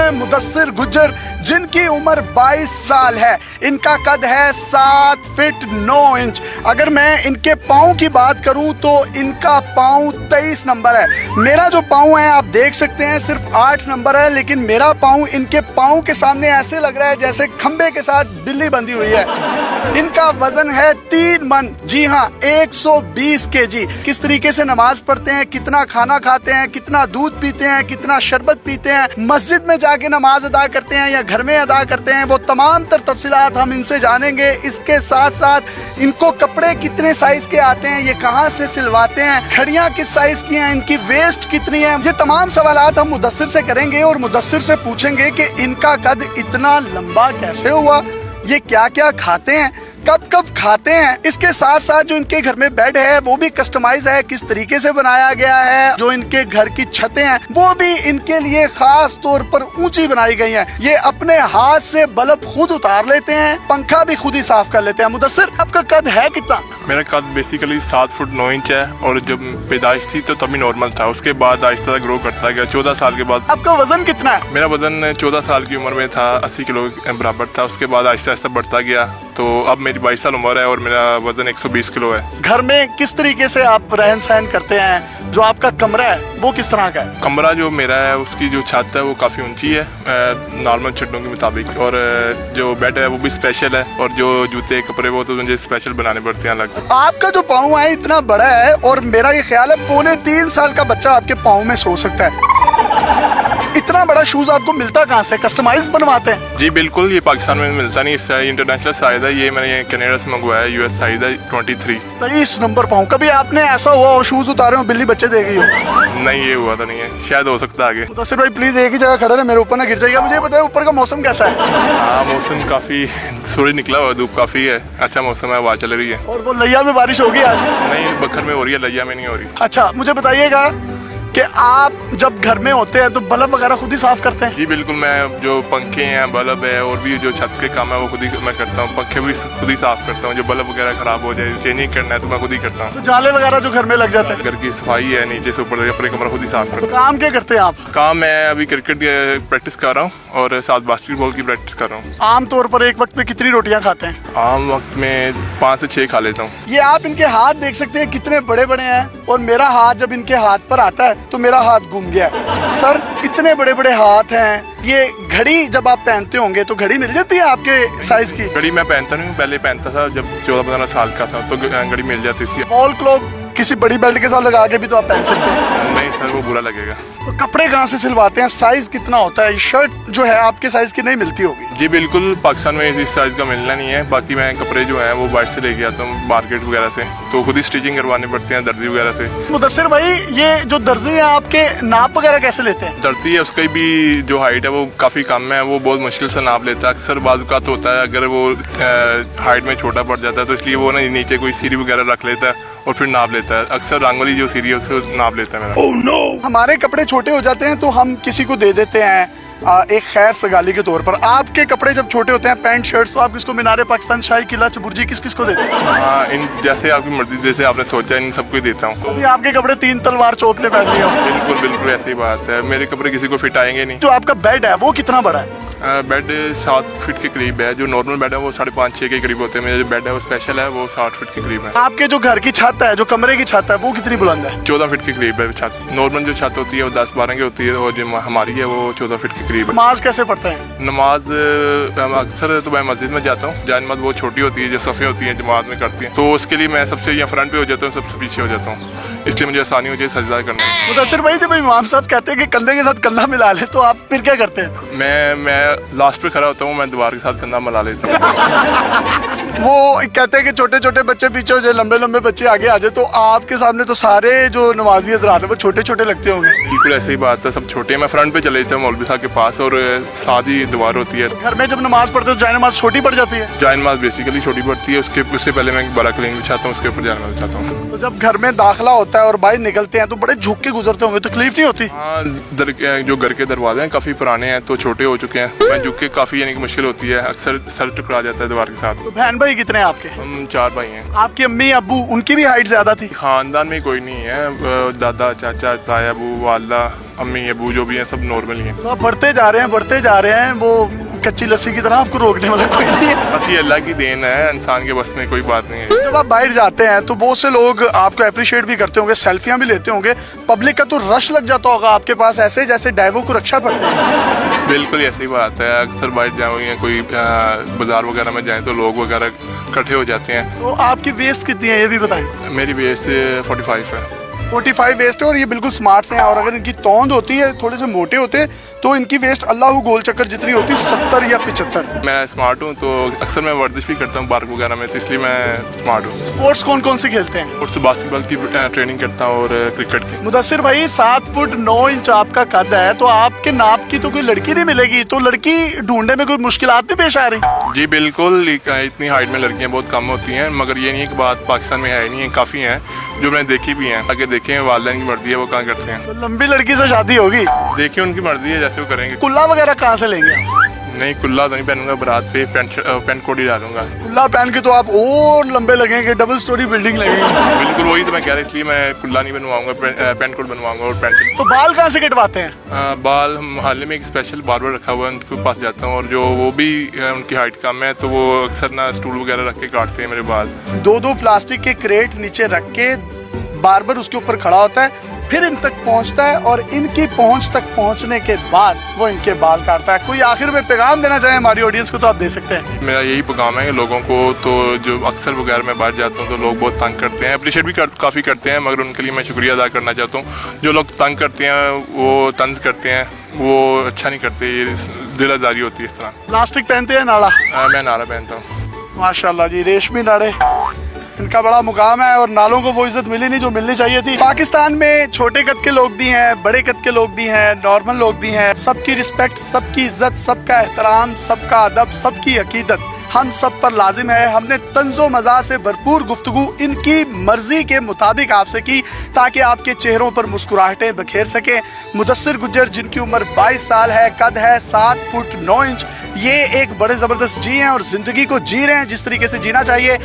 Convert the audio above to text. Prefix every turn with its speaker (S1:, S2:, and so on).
S1: हैं मुदस्सिर गुज्जर, जिनकी उम्र 22 साल है। इनका कद है 7 फीट 9 इंच। अगर मैं इनके पाँव की बात करूं तो इनका पाँव 23 नंबर है। मेरा जो पाँव है आप देख सकते हैं सिर्फ 8 नंबर है, लेकिन मेरा पाँव इनके पाँव के सामने ऐसे लग रहा है जैसे खंबे के साथ बिल्ली बंधी हुई है। इनका वजन है 3 मन, जी हाँ 120 केजी। किस तरीके से नमाज पढ़ते हैं, कितना खाना खाते हैं, कितना दूध पीते हैं, कितना शरबत पीते हैं, मस्जिद में जाके नमाज अदा करते हैं या घर में अदा करते हैं, वो तमाम तर तफसीलात हम इनसे जानेंगे। इसके साथ साथ इनको कपड़े कितने साइज के आते हैं, ये कहाँ से सिलवाते हैं, घड़ियाँ किस साइज की हैं, इनकी वेस्ट कितनी है, ये तमाम सवालात हम मुदस्सिर से करेंगे और मुदस्सिर से पूछेंगे कि इनका कद इतना लंबा कैसे हुआ, ये क्या क्या खाते हैं, कब कब खाते हैं। इसके साथ साथ जो इनके घर में बेड है वो भी कस्टमाइज है, किस तरीके से बनाया गया है। जो इनके घर की छतें हैं वो भी इनके लिए खास तौर पर ऊंची बनाई गई हैं। ये अपने हाथ से बल्ब खुद उतार लेते हैं, पंखा भी खुद ही साफ कर लेते हैं। मुदस्सिर, आपका कद है कितना?
S2: मेरा कद बेसिकली 7 फुट 9 इंच है और जब पैदाइश थी तो तभी नॉर्मल था, उसके बाद आहिस्ता ग्रो करता गया। 14 साल के बाद।
S1: आपका वजन कितना है?
S2: मेरा वजन 14 साल की उम्र में था 80 किलो के बराबर था, उसके बाद आहिस्ता आहिस्ता बढ़ता गया, तो अब मेरी 22 साल उम्र है और मेरा वजन 120 किलो है।
S1: घर में किस तरीके से आप रहन सहन करते हैं? जो आपका कमरा है वो किस तरह का है?
S2: कमरा जो मेरा है उसकी जो छत है वो काफ़ी ऊंची है नॉर्मल छतों के मुताबिक, और जो बेड है वो भी स्पेशल है, और जो जूते कपड़े वो तो मुझे स्पेशल बनाने पड़ते हैं अलग से।
S1: आपका जो पाँव है इतना बड़ा है और मेरा ये ख्याल है 2.5 साल का बच्चा आपके पाँव में सो सकता है। इतना बड़ा शूज आपको मिलता कहाँ से? कस्टमाइज बनवाते हैं?
S2: जी बिल्कुल, ये पाकिस्तान में मिलता नहीं, इससे इंटरनेशनल साइज है, ये मैंने कनाडा से मंगवाया है, यूएस साइज है 23।
S1: 23 नंबर पाँव। कभी आपने ऐसा हुआ और शूज उतारे हो बिल्ली बच्चे दे गई हो?
S2: नहीं, ये हुआ तो नहीं है, शायद हो सकता है आगे।
S1: मुदस्सिर भाई प्लीज एक ही जगह खड़े रहे, मेरे ऊपर ना गिर जाएगा। मुझे बताए ऊपर का मौसम कैसा है?
S2: हाँ, मौसम काफी सूरज निकला हुआ, धूप काफी है, अच्छा मौसम है, हवा चल रही है।
S1: और वो लैया में बारिश होगी आज?
S2: नहीं, बखर में हो रही है, लैया में नहीं हो रही।
S1: अच्छा, मुझे बताइएगा कि आप जब घर में होते हैं तो बल्ब वगैरह खुद ही साफ करते हैं?
S2: जी बिल्कुल, मैं जो पंखे हैं, बल्ब है और भी जो छत के काम है वो खुद ही मैं करता हूँ। पंखे भी खुद ही साफ करता हूँ, जो बल्ब वगैरह खराब हो जाए, चेंजिंग करना है तो मैं खुद ही करता हूँ।
S1: तो जाले वगैरह जो घर में लग जाते हैं?
S2: घर की सफाई है, नीचे से ऊपर अपने कमरा खुद ही साफ करता हूँ।
S1: काम क्या करते हैं आप?
S2: काम मैं अभी क्रिकेट प्रैक्टिस कर रहा हूँ और साथ बास्केटबॉल की प्रैक्टिस कर रहा हूँ।
S1: आमतौर पर एक वक्त में कितनी रोटियां खाते हैं?
S2: आम वक्त में 5 से 6 खा लेता हूँ।
S1: ये आप इनके हाथ देख सकते हैं कितने बड़े बड़े हैं, और मेरा हाथ जब इनके हाथ पर आता है तो मेरा हाथ घूम गया। सर, इतने बड़े बड़े हाथ हैं, ये घड़ी जब आप पहनते होंगे तो घड़ी मिल जाती है आपके साइज की?
S2: घड़ी मैं पहनता नहीं हूँ, पहले पहनता था जब 14-15 साल का था तो घड़ी मिल जाती थी।
S1: वॉल क्लॉक किसी बड़ी बेल्ट के साथ लगा के भी तो आप पहन सकते हैं।
S2: नहीं सर, वो बुरा लगेगा।
S1: तो कपड़े कहाँ से सिलवाते हैं? साइज कितना होता है? शर्ट जो है आपके साइज की नहीं मिलती होगी?
S2: जी बिल्कुल, पाकिस्तान में इस साइज का मिलना नहीं है। बाकी मैं कपड़े जो हैं वो बाहर से लेके आता हूँ मार्केट वगैरह से, तो खुद ही स्टिचिंग करवाने पड़ते हैं दर्जी वगैरह से।
S1: मुदस्सिर भाई, ये जो दर्जी है आपके नाप वगैरह कैसे लेते हैं?
S2: दर्जी है, उसकी भी जो हाइट है वो काफ़ी कम है, वो बहुत मुश्किल से नाप लेता है। अक्सर बाज़ होता है अगर वो हाइट में छोटा पड़ जाता है तो इसलिए वो ना नीचे कोई सीरी वगैरह रख लेता है और फिर नाप लेता है। अक्सर रंग वाली जो सीरी है उसको नाप लेता है मेरा।
S1: Oh, no! हमारे कपड़े छोटे हो जाते हैं तो हम किसी को दे देते हैं एक खैर सगाली के तौर पर। आपके कपड़े जब छोटे होते हैं, पैंट शर्ट्स, तो आप किसको? मीनारे पाकिस्तान, शाही किला, चबुर्जी, किस किस को देते हैं?
S2: हाँ, इन जैसे आपकी मर्जी, जैसे आपने सोचा इन सबको ही देता हूँ।
S1: अभी आपके कपड़े 3 तलवार चौक ने पहन लिए हो।
S2: बिल्कुल बिल्कुल ऐसी बात है, मेरे कपड़े किसी को फिट आएंगे नहीं।
S1: जो आपका बेड है वो कितना बड़ा है?
S2: बेड 7 फीट के करीब है। जो नॉर्मल बेड है वो 5.5-6 के करीब होते हैं। मेरा जो बेड है वो स्पेशल है, वो 7 फीट के करीब है।
S1: आपके जो घर की छत है, जो कमरे की छत है, वो कितनी बुलंद है?
S2: 14 फीट के करीब है छत। नॉर्मल जो छत होती है वो 10-12 की होती है, और जो हमारी है वो 14 फीट के करीब है।
S1: नमाज कैसे पढ़ते हैं?
S2: नमाज अक्सर तो मैं मस्जिद में जाता हूँ। जान नमाज बहुत छोटी होती है, जो सफ़े होती हैं जमात में करती हैं, तो उसके लिए मैं सबसे यहाँ फ्रंट पे हो जाता हूँ, सबसे पीछे हो जाता हूँ, इसलिए मुझे आसानी हो जाए सजदा करने में।
S1: मुदस्सिर भाई, जब इमाम साहब कहते हैं कि कंधे के साथ कंधा मिला ले, तो आप फिर क्या करते हैं?
S2: मैं लास्ट पे खड़ा होता हूँ, मैं दीवार के साथ कंधा मिला लेता हूँ।
S1: वो कहते हैं कि छोटे छोटे बच्चे पीछे हो जाए, लंबे लंबे बच्चे आगे आ जाए, तो आपके सामने तो सारे जो नमाजी हज़रात है वो छोटे छोटे लगते होंगे।
S2: बिल्कुल ऐसे ही बात है, सब छोटे हैं। मैं फ्रंट पे चले जाता हूँ मौलवी साहब के पास, और साथ ही दीवार होती है।
S1: घर में जब नमाज पढ़ते हो तो जाए नमाज छोटी पड़ जाती है?
S2: जाए नमाज बेसिकली छोटी पड़ती है, उससे पहले मैं बड़ा कलीन बिछाता हूँ, उसके ऊपर जाए नमाज बिछाता हूँ।
S1: तो जब घर में दाखिला होता है और बाहर निकलते हैं तो बड़े झुक के गुजरते होंगे, तकलीफ नहीं होती?
S2: हाँ, जो घर के दरवाजे हैं काफ़ी पुराने हैं, तो छोटे हो चुके हैं, मैं झुक के काफ़ी यानी कि मुश्किल होती है, अक्सर सर टकरा जाता है दीवार के साथ।
S1: तो बहन भाई कितने हैं आपके?
S2: हम 4 भाई हैं।
S1: आपकी अम्मी अब्बू उनकी भी हाइट ज्यादा थी?
S2: खानदान में कोई नहीं है, दादा चाचा ताया अबू वाला अम्मी अबू जो भी हैं सब नॉर्मल ही हैं।
S1: तो आप बढ़ते जा रहे हैं, वो कच्ची लस्सी की तरह आपको रोकने वाला कोई नहीं है।
S2: बस ये अल्लाह की देन है, इंसान के बस में कोई बात नहीं है।
S1: जब आप बाहर जाते हैं तो बहुत से लोग आपको अप्रिशिएट भी करते होंगे, सेल्फियां भी लेते होंगे, पब्लिक का तो रश लग जाता होगा आपके पास, ऐसे जैसे डाइवो को रक्षा पड़ते हैं।
S2: बिल्कुल ऐसी बात है, अक्सर बाहर जाए या कोई बाजार वगैरह में जाएं तो लोग वगैरह इकट्ठे हो जाते हैं।
S1: तो आपकी वेस्ट कितनी है ये भी बताएं?
S2: मेरी वेस्ट 45 है।
S1: 45 वेस्ट है और ये बिल्कुल स्मार्ट से हैं, और अगर इनकी तौंद होती है, थोड़े से मोटे होते हैं, तो इनकी वेस्ट अल्लाह गोल चक्कर जितनी होती है 70 या 75।
S2: मैं स्मार्ट हूँ तो अक्सर मैं वर्जिश भी करता हूँ पार्क वगैरह में, तो इसलिए मैं स्मार्ट हूँ।
S1: स्पोर्ट्स कौन कौन से खेलते हैं?
S2: और बास्केटबॉल की ट्रेनिंग करता हूँ और क्रिकेट की।
S1: मुदस्सिर भाई 7 फुट 9 इंच आपका कद है, तो आपके नाप की तो कोई लड़की नहीं मिलेगी, तो लड़की ढूंढने में कोई मुश्किलात नहीं पेश आ रही?
S2: जी बिल्कुल, इतनी हाइट में लड़कियां बहुत कम होती हैं, मगर ये नहीं है कि बात पाकिस्तान में है नहीं है, काफ़ी हैं जो मैंने देखी भी हैं। आगे देखें वालिदैन की मर्जी है वो कहाँ करते हैं।
S1: तो लंबी लड़की से शादी होगी?
S2: देखिए उनकी मर्जी है, जैसे वो करेंगे।
S1: कुल्ला वगैरह कहाँ से लेंगे आप?
S2: नहीं कुल्ला तो नहीं पहनूंगा, बारात पे पैंट कोट ही डालूंगा।
S1: कुल्ला पहन के तो आप और लंबे लगेंगे, डबल स्टोरी बिल्डिंग लगेगी।
S2: बिल्कुल वही तो मैं कह रहा, इसलिए मैं कुल्ला नहीं बनवाऊंगा, पैंट कोट बनवाऊंगा और पैंट।
S1: तो बाल कहाँ से कटवाते हैं?
S2: बाल हम मोहल्ले में एक स्पेशल बार्बर रखा हुआ है, उनके पास जाता हूँ, और जो वो भी उनकी हाइट कम है तो वो अक्सर ना स्टूल वगैरह रख के काटते हैं मेरे बाल।
S1: 2 प्लास्टिक के क्रेट नीचे रख के बार्बर उसके ऊपर खड़ा होता है, फिर इन तक पहुंचता है, और इनकी पहुंच तक पहुंचने के बाद वो इनके बाल काटता है। कोई आखिर में पैगाम देना चाहे हमारी ऑडियंस को तो आप दे सकते हैं।
S2: मेरा यही पैगाम है कि लोगों को, तो जो अक्सर वगैरह मैं बाहर जाता हूँ तो लोग बहुत तंग करते हैं, अप्रिशिएट भी काफ़ी करते हैं, मगर उनके लिए मैं शुक्रिया अदा करना चाहता हूँ। जो लोग तंग करते हैं, वो तंज करते हैं, वो अच्छा नहीं करते, ये दिल आज़ारी होती है इस तरह।
S1: प्लास्टिक पहनते हैं नाड़ा?
S2: मैं नारा पहनता हूँ।
S1: माशाल्लाह जी, रेशमी नाड़े, इनका बड़ा मुकाम है, और नालों को वो इज्जत मिली नहीं जो मिलनी चाहिए थी। पाकिस्तान में छोटे कद के लोग भी हैं, बड़े कद के लोग भी हैं, नॉर्मल लोग भी हैं, सबकी रिस्पेक्ट, सबकी इज्जत, सबका एहतराम, सबका अदब, सबकी अकीदत हम सब पर लाजिम है। हमने तंजो मज़ा से भरपूर गुफ्तगू इनकी मर्जी के मुताबिक आपसे की, ताकि आपके चेहरों पर मुस्कुराहटें बखेर सकें। मुदस्सिर गुज्जर, जिनकी उम्र 22 साल है, कद है 7 फुट 9 इंच, ये एक बड़े ज़बरदस्त जी हैं और ज़िंदगी को जी रहे हैं जिस तरीके से जीना चाहिए।